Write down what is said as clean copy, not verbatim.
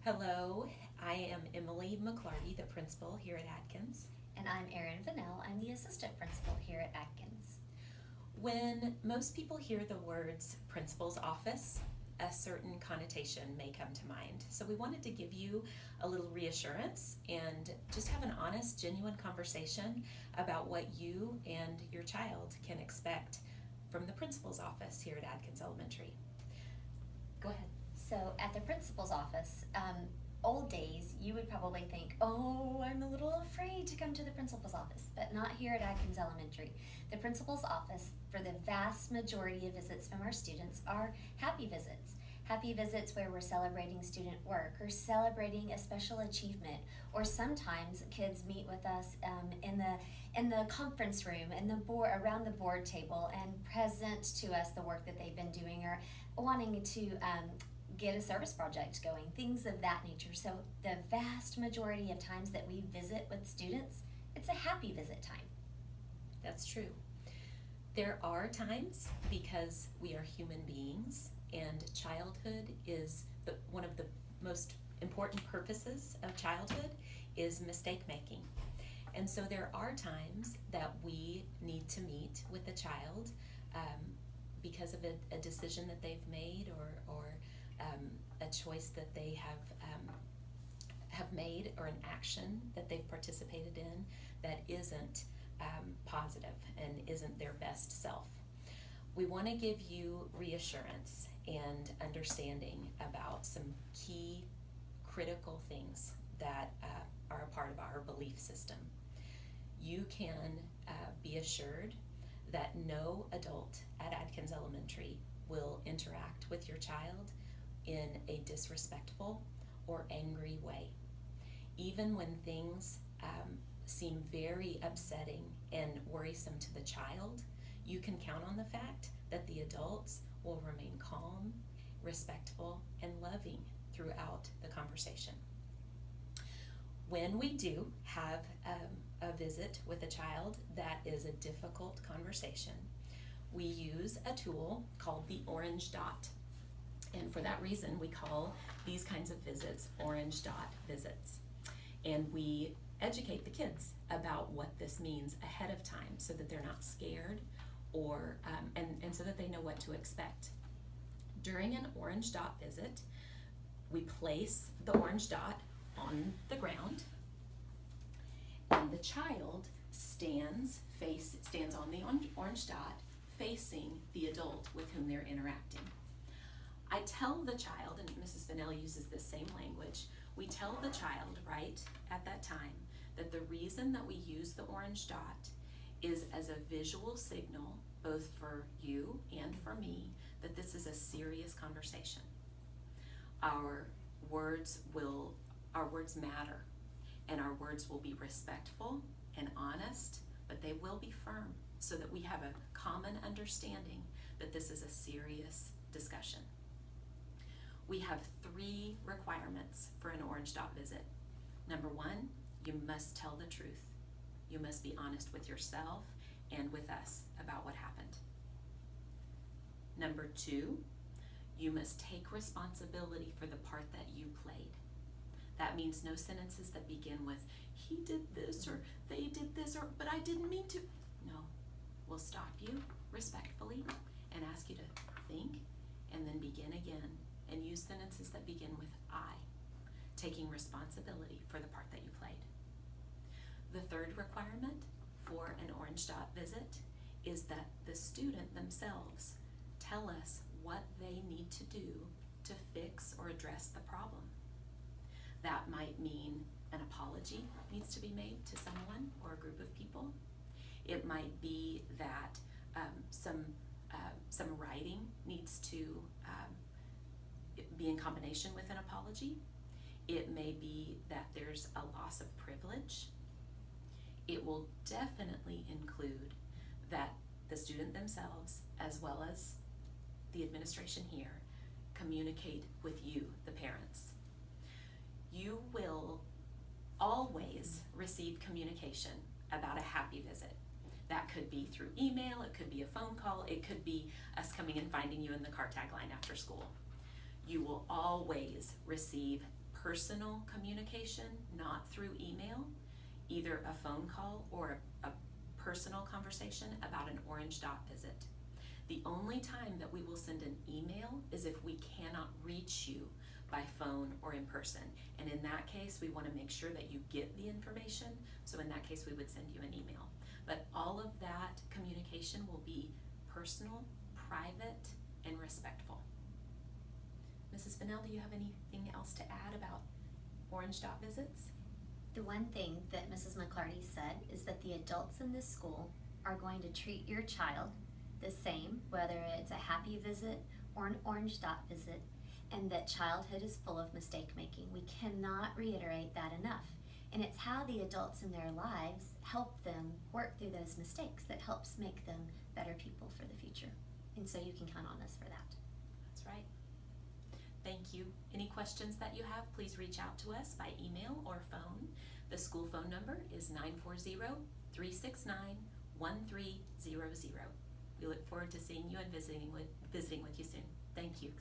Hello, I am Emily McClarty, the principal here at Adkins. And I'm Erin Vanell. I'm the assistant principal here at Adkins. When most people hear the words principal's office, a certain connotation may come to mind. So we wanted to give you a little reassurance and just have an honest, genuine conversation about what you and your child can expect from the principal's office here at Adkins Elementary. Go ahead. So, at the principal's office, old days, you would probably think, oh, I'm a little afraid to come to the principal's office, but not here at Adkins Elementary. The principal's office, for the vast majority of visits from our students, are happy visits. Happy visits where we're celebrating student work or celebrating a special achievement, or sometimes kids meet with us in the conference room and the board around the board table and present to us the work that they've been doing or wanting to get a service project going, things of that nature. So the vast majority of times that we visit with students, it's a happy visit time. That's true. There are times, because we are human beings and childhood is one of the most important purposes of childhood is mistake making. And so there are times that we need to meet with a child because of a decision that they've made or a choice that they have made or an action that they've participated in that isn't positive and isn't their best self. We want to give you reassurance and understanding about some key critical things that are a part of our belief system. You can be assured that no adult at Adkins Elementary will interact with your child in a disrespectful or angry way. Even when things seem very upsetting and worrisome to the child, you can count on the fact that the adults will remain calm, respectful, and loving throughout the conversation. When we do have a visit with a child that is a difficult conversation, we use a tool called the orange dot. And for that reason, we call these kinds of visits orange dot visits. And we educate the kids about what this means ahead of time so that they're not scared or and so that they know what to expect. During an orange dot visit, we place the orange dot on the ground, and the child stands on the orange dot facing the adult with whom they're interacting. I tell the child, and Mrs. Vanelli uses this same language, we tell the child right at that time that the reason that we use the orange dot is as a visual signal, both for you and for me, that this is a serious conversation. Our words matter, and our words will be respectful and honest, but they will be firm so that we have a common understanding that this is a serious discussion. We have 3 requirements for an orange dot visit. Number 1, you must tell the truth. You must be honest with yourself and with us about what happened. Number 2, you must take responsibility for the part that you played. That means no sentences that begin with, he did this or they did this or, but I didn't mean to. No, we'll stop you respectfully and ask you to think and then begin again and use sentences that begin with I, taking responsibility for the part that you played. The 3rd requirement for an orange dot visit is that the student themselves tell us what they need to do to fix or address the problem. That might mean an apology needs to be made to someone or a group of people. It might be that some writing needs to be in combination with an apology. It may be that there's a loss of privilege. It will definitely include that the student themselves, as well as the administration here, communicate with you, the parents. You will always receive communication about a happy visit. That could be through email, it could be a phone call, it could be us coming and finding you in the car tag line after school. You will always receive personal communication, not through email, either a phone call or a personal conversation about an orange dot visit. The only time that we will send an email is if we cannot reach you by phone or in person. And in that case, we want to make sure that you get the information. So in that case, we would send you an email. But all of that communication will be personal, private, and respectful. Mrs. Fennell, do you have anything else to add about orange dot visits? The one thing that Mrs. McClarty said is that the adults in this school are going to treat your child the same, whether it's a happy visit or an orange dot visit, and that childhood is full of mistake making. We cannot reiterate that enough. And it's how the adults in their lives help them work through those mistakes that helps make them better people for the future. And so you can count on us for that. That's right. Thank you. Any questions that you have, please reach out to us by email or phone. The school phone number is 940-369-1300. We look forward to seeing you and visiting with you soon. Thank you.